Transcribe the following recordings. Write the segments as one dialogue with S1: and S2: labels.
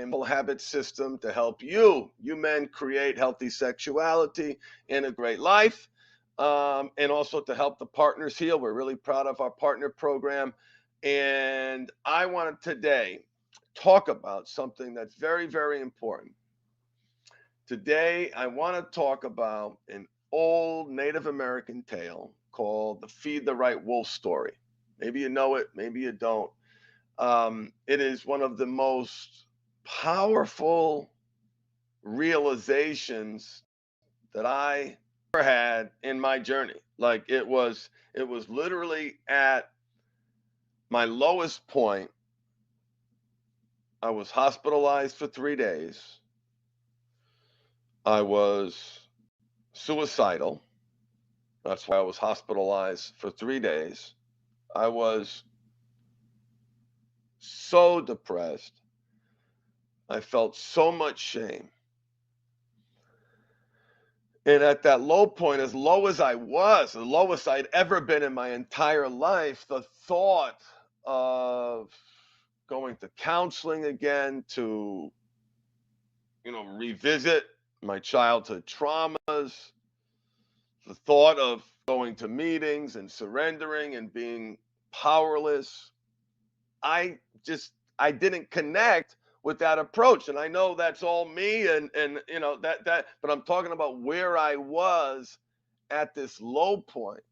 S1: mindful habit system to help you men create healthy sexuality and a great life, and also to help the partners heal. We're really proud of our partner program. And I want to today talk about something that's very, very important. Today, I want to talk about an old Native American tale called the Feed the Right Wolf story. Maybe you know it, maybe you don't. It is one of the most powerful realizations that I ever had in my journey. Like it was literally at my lowest point. I was hospitalized for 3 days. I was suicidal. That's why I was hospitalized for 3 days. I was so depressed. I felt so much shame. And at that low point, as low as I was, the lowest I'd ever been in my entire life, the thought of going to counseling again to, revisit my childhood traumas, the thought of going to meetings and surrendering and being powerless, I I didn't connect with that approach. And I know that's all me and that but I'm talking about where I was at this low point.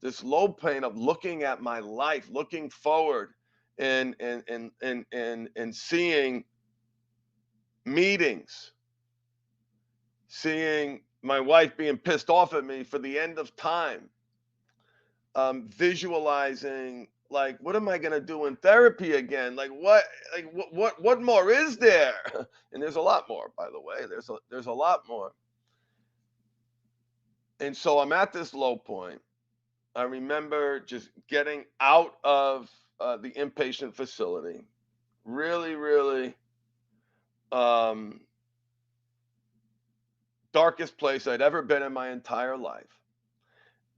S1: This low point of looking at my life, looking forward and seeing meetings, seeing my wife being pissed off at me for the end of time, visualizing like what am I going to do in therapy again, what more is there? And there's a lot more, by the way. There's a lot more. And so I'm at this low point. I remember just getting out of the inpatient facility, really, really um, darkest place I'd ever been in my entire life.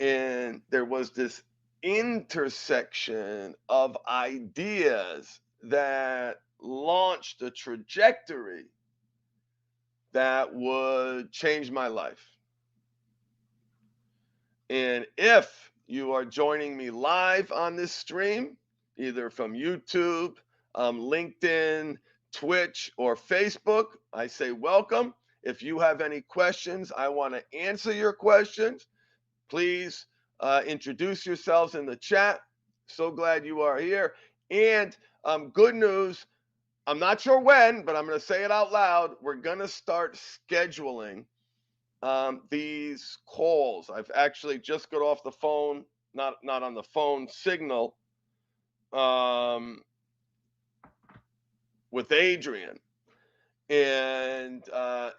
S1: And there was this intersection of ideas that launched a trajectory that would change my life. And if you are joining me live on this stream, either from YouTube, LinkedIn, Twitch, or Facebook, I say welcome. If you have any questions, I want to answer your questions. Please introduce yourselves in the chat. So glad you are here. And good news, I'm not sure when, but I'm going to say it out loud. We're going to start scheduling these calls. I've actually just got off the phone, not on the phone signal, with Adrian. And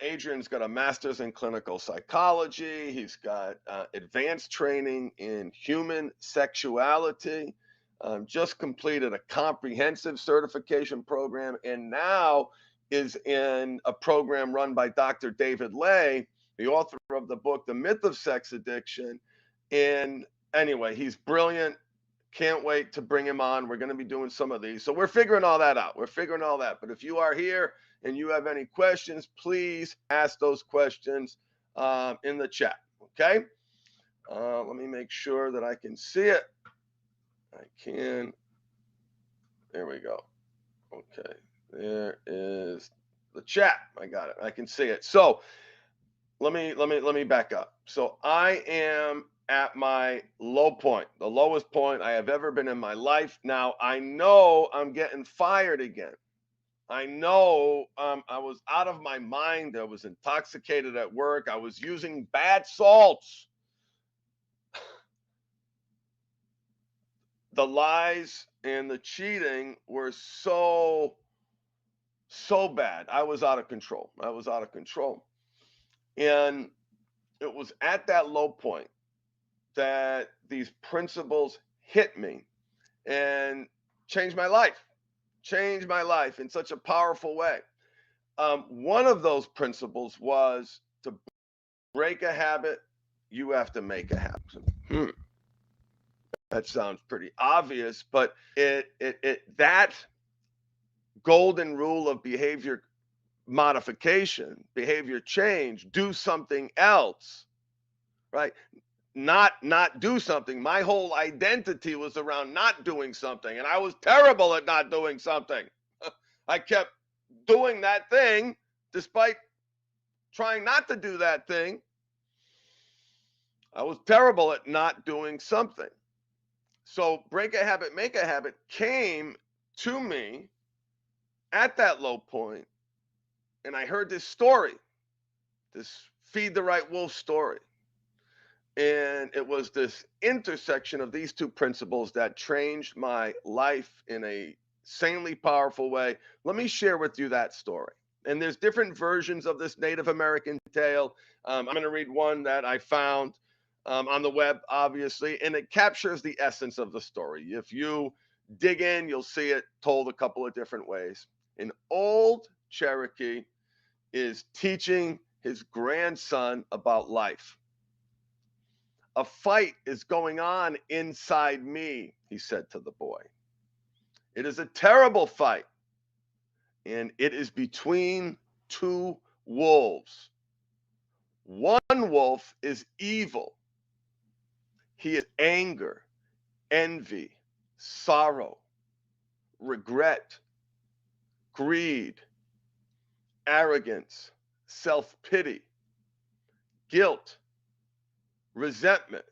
S1: Adrian's got a master's in clinical psychology. He's got advanced training in human sexuality, just completed a comprehensive certification program, and now is in a program run by Dr. David Lay, the author of the book, The Myth of Sex Addiction. And anyway, he's brilliant. Can't wait to bring him on. We're going to be doing some of these. So we're figuring all that out. We're figuring all that. But if you are here and you have any questions, please ask those questions in the chat. Okay. Let me make sure that I can see it. I can. There we go. Okay. There is the chat. I got it. I can see it. So let me back up. So I am at my low point, the lowest point I have ever been in my life. Now I know I'm getting fired again. I know I was out of my mind. I was intoxicated at work. I was using bad salts. The lies and the cheating were so bad. I was out of control. And it was at that low point that these principles hit me and changed my life in such a powerful way. One of those principles was to break a habit, you have to make a habit. That sounds pretty obvious, but that golden rule of behavior modification, behavior change, do something else, right? Not do something. My whole identity was around not doing something, and I was terrible at not doing something. I kept doing that thing despite trying not to do that thing. I was terrible at not doing something. So break a habit, make a habit came to me at that low point, and I heard this story, this feed the right wolf story. And it was this intersection of these two principles that changed my life in a sanely powerful way. Let me share with you that story. And there's different versions of this Native American tale. I'm going to read one that I found on the web, obviously, and it captures the essence of the story. If you dig in, you'll see it told a couple of different ways. An old Cherokee is teaching his grandson about life. A fight is going on inside me, he said to the boy. It is a terrible fight, and it is between two wolves. One wolf is evil. He is anger, envy, sorrow, regret, greed, arrogance, self-pity, guilt, resentment,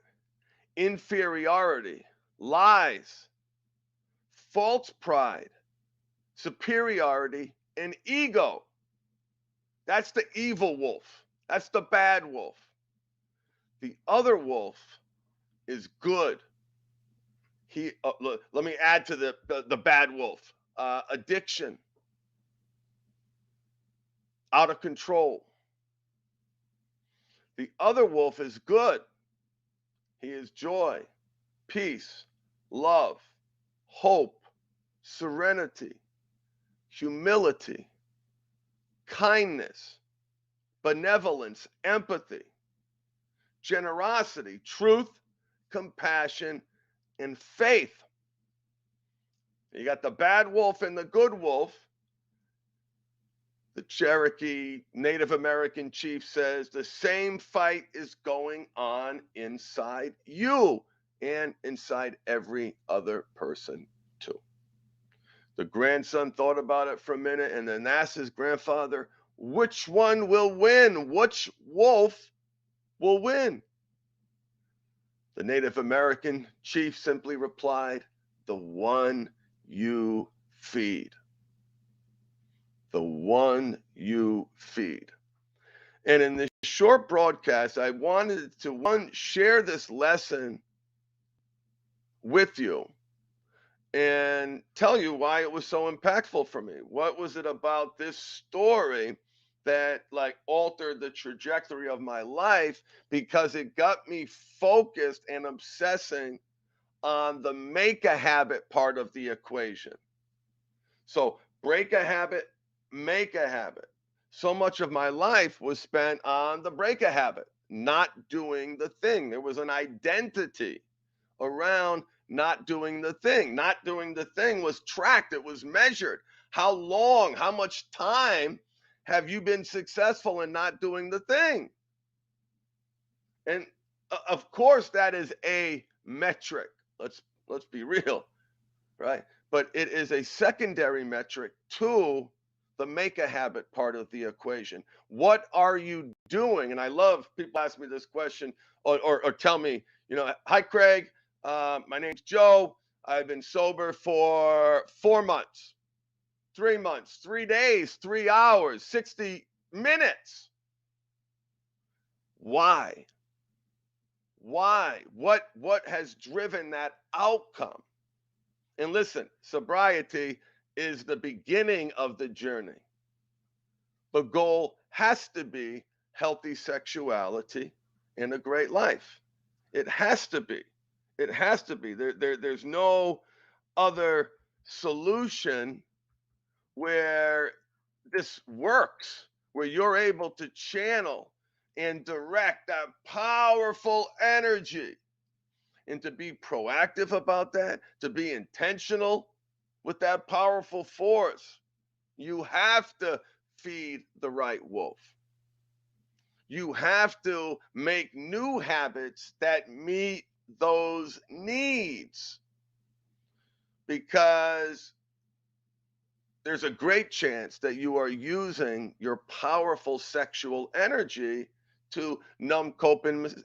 S1: inferiority, lies, false pride, superiority, and ego. That's the evil wolf. That's the bad wolf. The other wolf is good. Let me add to the bad wolf. Addiction, out of control. The other wolf is good. He is joy, peace, love, hope, serenity, humility, kindness, benevolence, empathy, generosity, truth, compassion, and faith. You got the bad wolf and the good wolf. The Cherokee Native American chief says the same fight is going on inside you and inside every other person too. The grandson thought about it for a minute and then asked his grandfather, which one will win? Which wolf will win? The Native American chief simply replied, the one you feed. The one you feed. And in this short broadcast, I wanted to share this lesson with you and tell you why it was so impactful for me. What was it about this story that like altered the trajectory of my life, because it got me focused and obsessing on the make a habit part of the equation. So break a habit, make a habit. So much of my life was spent on the break a habit, not doing the thing. There was an identity around not doing the thing. Not doing the thing was tracked, it was measured. How long, how much time have you been successful in not doing the thing? And of course, that is a metric. Let's be real, right? But it is a secondary metric to the make a habit part of the equation. What are you doing? And I love people ask me this question or tell me, hi, Craig, my name's Joe. I've been sober for 4 months, 3 months, 3 days, 3 hours, 60 minutes. Why? Why? What has driven that outcome? And listen, sobriety is the beginning of the journey. The goal has to be healthy sexuality and a great life. It has to be. It has to be. There's no other solution where this works, where you're able to channel and direct that powerful energy, and to be proactive about that, to be intentional with that powerful force. You have to feed the right wolf. You have to make new habits that meet those needs, because there's a great chance that you are using your powerful sexual energy to numb, cope, and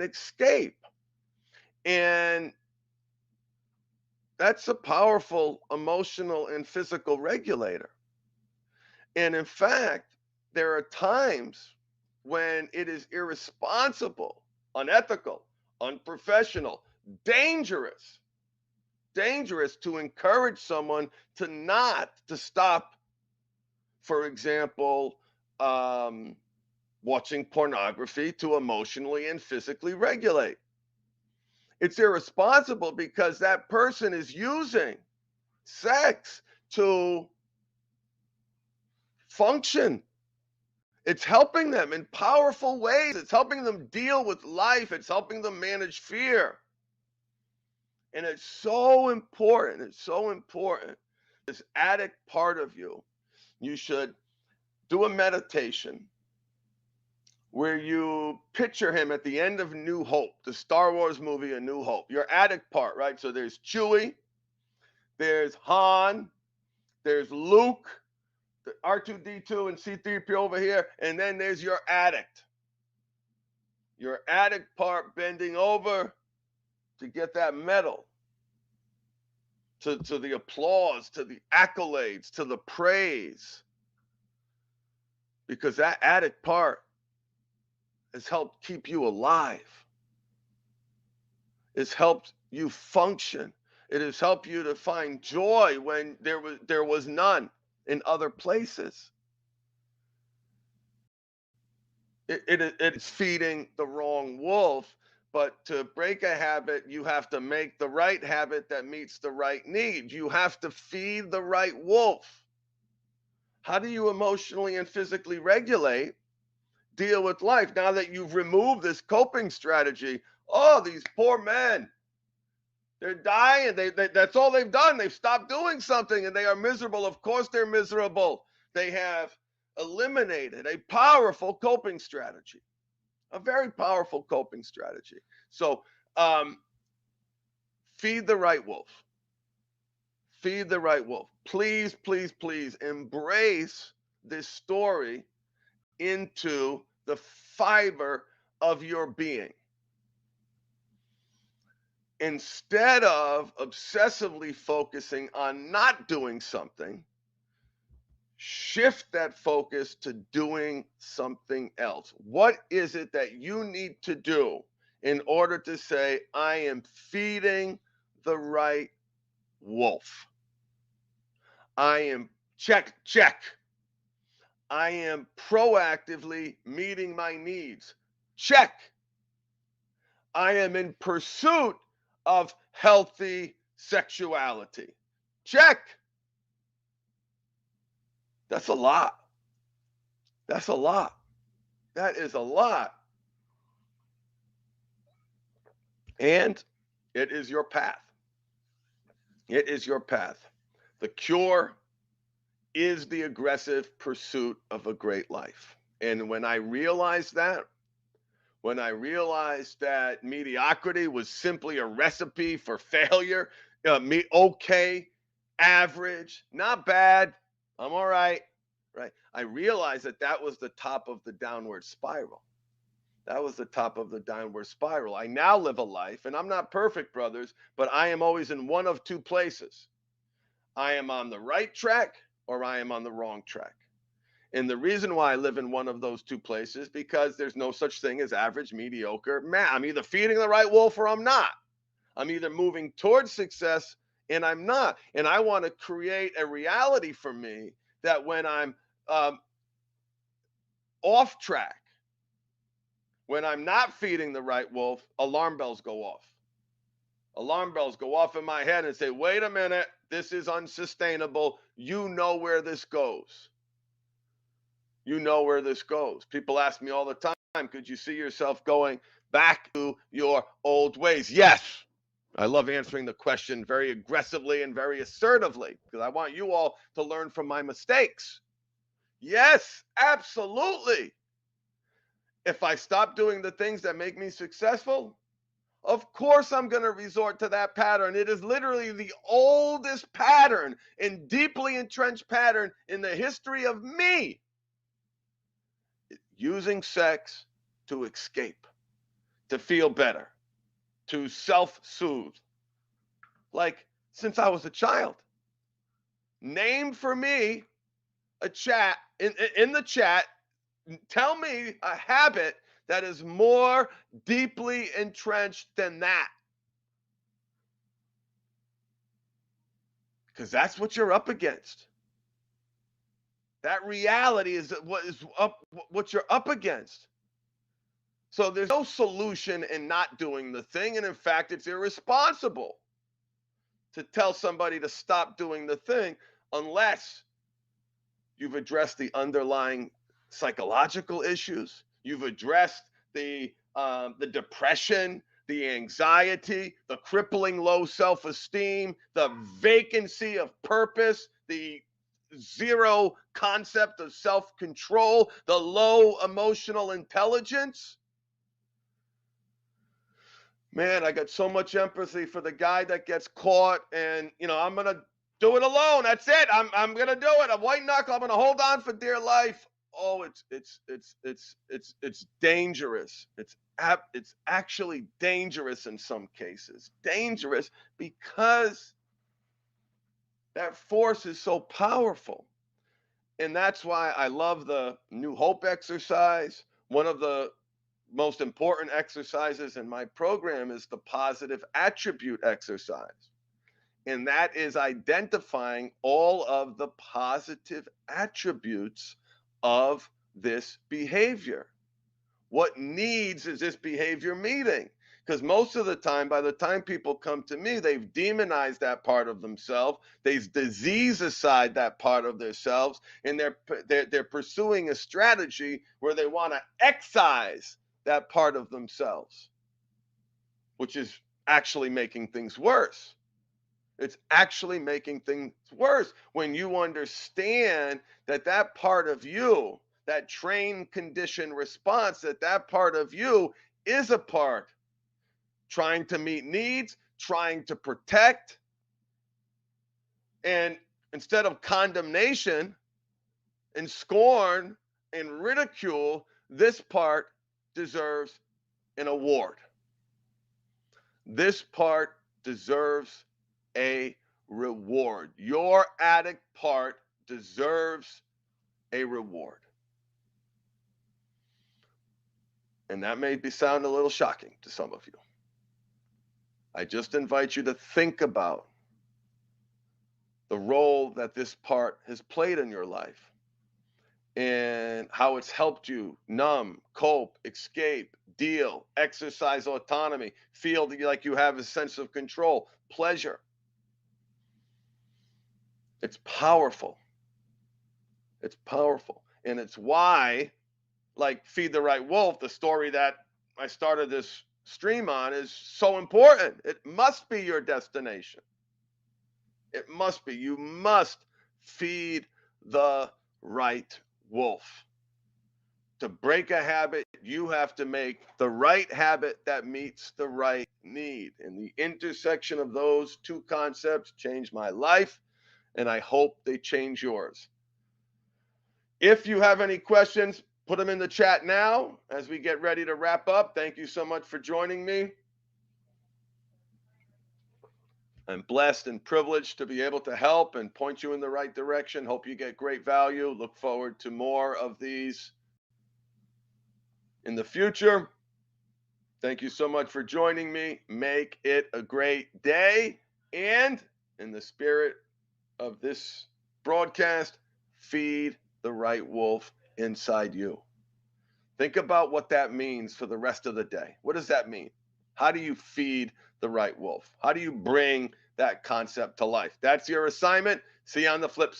S1: escape. And that's a powerful emotional and physical regulator. And in fact, there are times when it is irresponsible, unethical, unprofessional, dangerous, dangerous to encourage someone to stop, for example, watching pornography to emotionally and physically regulate. It's irresponsible because that person is using sex to function. It's helping them in powerful ways. It's helping them deal with life. It's helping them manage fear. And it's so important. It's so important. This addict part of you, you should do a meditation where you picture him at the end of New Hope, the Star Wars movie, A New Hope. Your addict part, right? So there's Chewie, there's Han, there's Luke, the R2D2 and C3PO over here, and then there's your addict. Your addict part bending over to get that medal, to the applause, to the accolades, to the praise. Because that addict part has helped keep you alive. It's helped you function. It has helped you to find joy when there was none in other places. It's feeding the wrong wolf, but to break a habit, you have to make the right habit that meets the right need. You have to feed the right wolf. How do you emotionally and physically regulate, deal with life now that you've removed this coping strategy? Oh, these poor men, they're dying. That's all they've done. They've stopped doing something and they are miserable. Of course they're miserable. They have eliminated a powerful coping strategy, a very powerful coping strategy. So feed the right wolf. Feed the right wolf. Please, please, please embrace this story into the fiber of your being. Instead of obsessively focusing on not doing something, shift that focus to doing something else. What is it that you need to do in order to say, I am feeding the right wolf? I am check. I am proactively meeting my needs. Check. I am in pursuit of healthy sexuality. Check. That's a lot. That's a lot. That is a lot. And it is your path. It is your path. The cure is the aggressive pursuit of a great life. And when I realized that, mediocrity was simply a recipe for failure, okay, average, not bad, I'm all right, right? I realized that was the top of the downward spiral. That was the top of the downward spiral. I now live a life, and I'm not perfect, brothers, but I am always in one of two places. I am on the right track or I am on the wrong track. And the reason why I live in one of those two places, because there's no such thing as average, mediocre. Man, I'm either feeding the right wolf or I'm not. I'm either moving towards success and I'm not. And I want to create a reality for me that when I'm off track, when I'm not feeding the right wolf, alarm bells go off. Alarm bells go off in my head and say, wait a minute, this is unsustainable. You know where this goes. You know where this goes. People ask me all the time, could you see yourself going back to your old ways? Yes. I love answering the question very aggressively and very assertively because I want you all to learn from my mistakes. Yes, absolutely. If I stop doing the things that make me successful, of course I'm going to resort to that pattern. It is literally the oldest pattern and deeply entrenched pattern in the history of me. Using sex to escape, to feel better, to self-soothe. Like since I was a child. Name for me a chat in the chat. Tell me a habit that is more deeply entrenched than that. Because that's what you're up against. That reality is what you're up against. So there's no solution in not doing the thing. And in fact, it's irresponsible to tell somebody to stop doing the thing unless you've addressed the underlying psychological issues. You've addressed the depression, the anxiety, the crippling low self-esteem, the vacancy of purpose, the zero concept of self-control, the low emotional intelligence. Man, I got so much empathy for the guy that gets caught and, I'm going to do it alone. That's it. I'm going to do it. I'm white knuckle. I'm going to hold on for dear life. Oh, it's dangerous. It's actually dangerous in some cases. Dangerous because that force is so powerful. And that's why I love the New Hope exercise. One of the most important exercises in my program is the positive attribute exercise. And that is identifying all of the positive attributes of this behavior. What needs is this behavior meeting? Because most of the time, by the time people come to me, they've demonized that part of themselves. They've disease aside that part of themselves, and they're pursuing a strategy where they want to excise that part of themselves, which is actually making things worse. It's actually making things worse when you understand that that part of you, that trained conditioned response, that part of you is a part trying to meet needs, trying to protect. And instead of condemnation and scorn and ridicule, this part deserves an award. This part deserves a reward. Your addict part deserves a reward. And that may sound a little shocking to some of you. I just invite you to think about the role that this part has played in your life and how it's helped you numb, cope, escape, deal, exercise autonomy, feel like you have a sense of control, pleasure. It's powerful. It's powerful. And it's why, like Feed the Right Wolf, the story that I started this stream on, is so important. It must be your destination. It must be. You must feed the right wolf. To break a habit, you have to make the right habit that meets the right need. And the intersection of those two concepts changed my life, and I hope they change yours. If you have any questions, put them in the chat now as we get ready to wrap up. Thank you so much for joining me. I'm blessed and privileged to be able to help and point you in the right direction. Hope you get great value. Look forward to more of these in the future. Thank you so much for joining me. Make it a great day. And in the spirit of this broadcast, feed the right wolf inside you. Think about what that means for the rest of the day. What does that mean? How do you feed the right wolf? How do you bring that concept to life? That's your assignment. See you on the flip side.